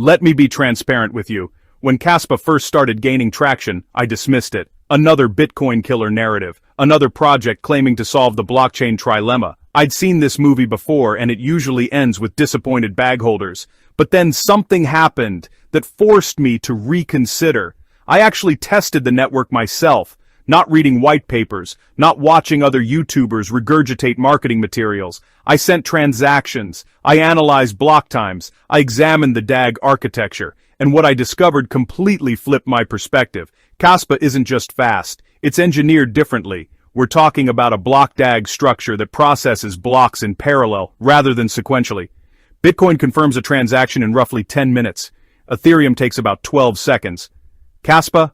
Let me be transparent with you. When Kaspa first started gaining traction, I dismissed it. Another Bitcoin killer narrative. Another project claiming to solve the blockchain trilemma. I'd seen this movie before and it usually ends with disappointed bag holders. But then something happened that forced me to reconsider. I actually tested the network myself. Not reading white papers, not watching other YouTubers regurgitate marketing materials. I sent transactions, I analyzed block times, I examined the DAG architecture, and what I discovered completely flipped my perspective. Kaspa isn't just fast, it's engineered differently. We're talking about a block DAG structure that processes blocks in parallel rather than sequentially. Bitcoin confirms a transaction in roughly 10 minutes. Ethereum takes about 12 seconds. Kaspa?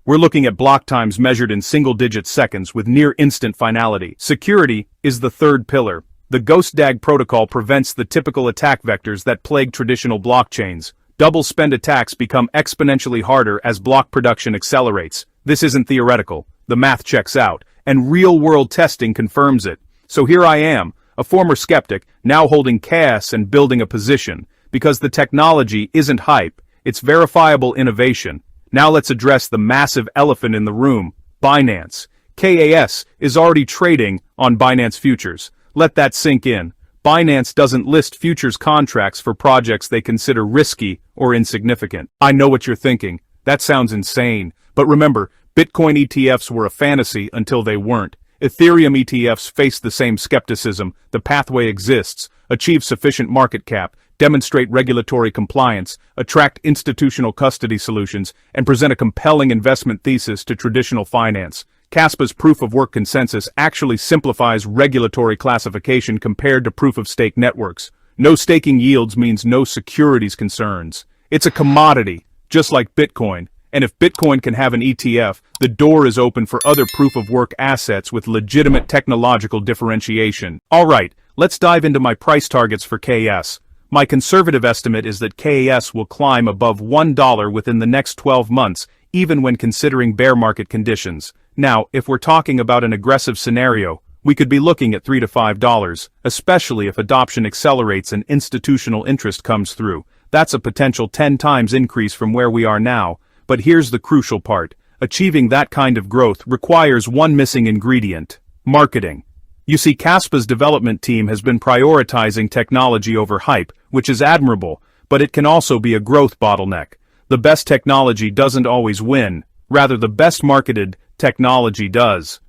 We're looking at block times measured in single-digit seconds with near-instant finality. Security is the third pillar. The Ghost DAG protocol prevents the typical attack vectors that plague traditional blockchains. Double-spend attacks become exponentially harder as block production accelerates. This isn't theoretical. The math checks out, and real-world testing confirms it. So here I am, a former skeptic, now holding KAS and building a position. Because the technology isn't hype, it's verifiable innovation. Now let's address the massive elephant in the room, Binance. KAS is already trading on Binance futures. Let that sink in. Binance doesn't list futures contracts for projects they consider risky or insignificant. I know what you're thinking. That sounds insane. But remember, Bitcoin ETFs were a fantasy until they weren't. Ethereum ETFs face the same skepticism. The pathway exists. Achieve sufficient market cap, demonstrate regulatory compliance, attract institutional custody solutions, and present a compelling investment thesis to traditional finance. Kaspa's proof-of-work consensus actually simplifies regulatory classification compared to proof-of-stake networks. No staking yields means no securities concerns. It's a commodity, just like Bitcoin. And if Bitcoin can have an ETF, the door is open for other proof-of-work assets with legitimate technological differentiation. Alright, let's dive into my price targets for KAS. My conservative estimate is that KAS will climb above $1 within the next 12 months, even when considering bear market conditions. Now, if we're talking about an aggressive scenario, we could be looking at $3 to $5, especially if adoption accelerates and institutional interest comes through. That's a potential 10 times increase from where we are now. But here's the crucial part. Achieving that kind of growth requires one missing ingredient: marketing. You see, Kaspa's development team has been prioritizing technology over hype, which is admirable, but it can also be a growth bottleneck. The best technology doesn't always win, rather the best marketed technology does.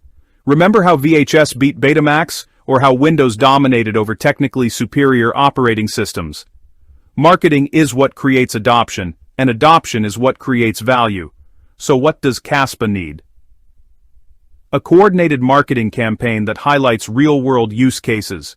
Remember how VHS beat Betamax, or how Windows dominated over technically superior operating systems? Marketing is what creates adoption, and adoption is what creates value. So what does Kaspa need? A coordinated marketing campaign that highlights real-world use cases.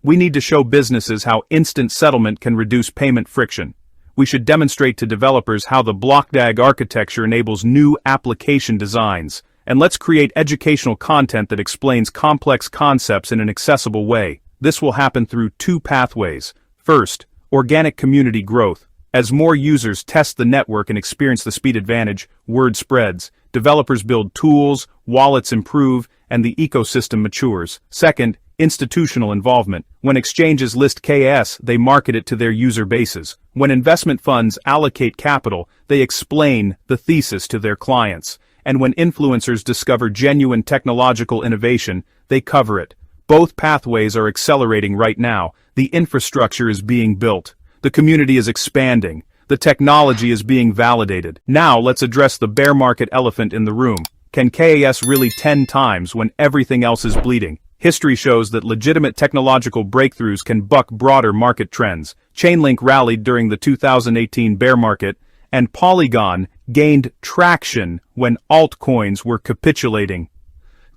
We need to show businesses how instant settlement can reduce payment friction. We should demonstrate to developers how the block DAG architecture enables new application designs. And let's create educational content that explains complex concepts in an accessible way. This will happen through two pathways. First, organic community growth. As more users test the network and experience the speed advantage, word spreads. Developers build tools, wallets improve, and the ecosystem matures. Second, institutional involvement. When exchanges list KAS, they market it to their user bases. When investment funds allocate capital, they explain the thesis to their clients. And when influencers discover genuine technological innovation, they cover it. Both pathways are accelerating right now. The infrastructure is being built. The community is expanding. The technology is being validated. Now let's address the bear market elephant in the room. Can KAS really 10 times when everything else is bleeding? History shows that legitimate technological breakthroughs can buck broader market trends. Chainlink rallied during the 2018 bear market, and Polygon gained traction when altcoins were capitulating.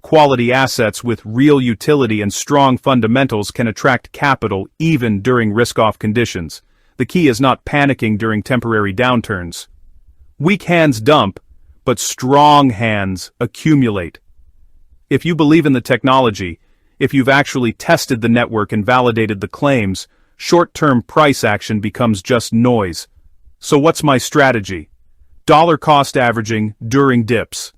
Quality assets with real utility and strong fundamentals can attract capital even during risk-off conditions. The key is not panicking during temporary downturns. Weak hands dump, but strong hands accumulate. If you believe in the technology, if you've actually tested the network and validated the claims, short-term price action becomes just noise. So what's my strategy? Dollar cost averaging during dips.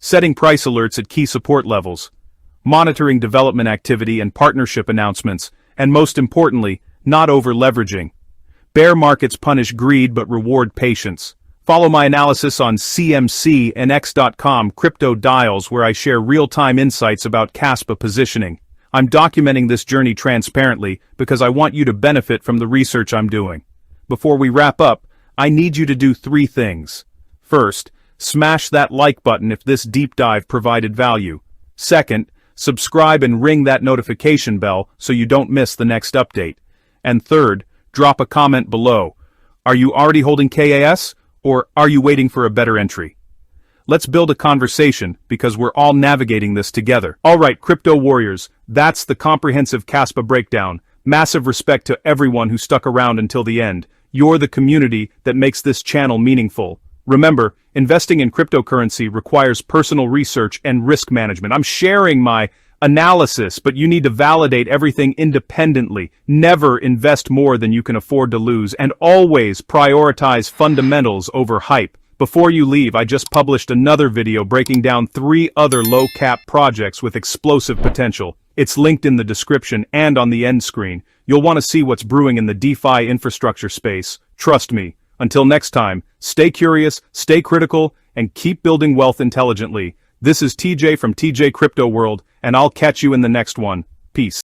Setting price alerts at key support levels. Monitoring development activity and partnership announcements, and most importantly, not over-leveraging. Bear markets punish greed but reward patience. Follow my analysis on CMC and X.com Crypto Dials, where I share real-time insights about Kaspa positioning. I'm documenting this journey transparently because I want you to benefit from the research I'm doing. Before we wrap up, I need you to do 3 things. First, smash that like button if this deep dive provided value. Second, subscribe and ring that notification bell so you don't miss the next update. And third, drop a comment below. Are you already holding KAS, or are you waiting for a better entry? Let's build a conversation because we're all navigating this together. Alright, crypto warriors, that's the comprehensive Kaspa breakdown. Massive respect to everyone who stuck around until the end. You're the community that makes this channel meaningful. Remember, investing in cryptocurrency requires personal research and risk management. I'm sharing my analysis, but you need to validate everything independently. Never invest more than you can afford to lose, and always prioritize fundamentals over hype. Before you leave, I just published another video breaking down 3 other low-cap projects with explosive potential. It's linked in the description and on the end screen. You'll want to see what's brewing in the DeFi infrastructure space. Trust me. Until next time, stay curious, stay critical, and keep building wealth intelligently. This is TJ from TJ Crypto World, and I'll catch you in the next one. Peace.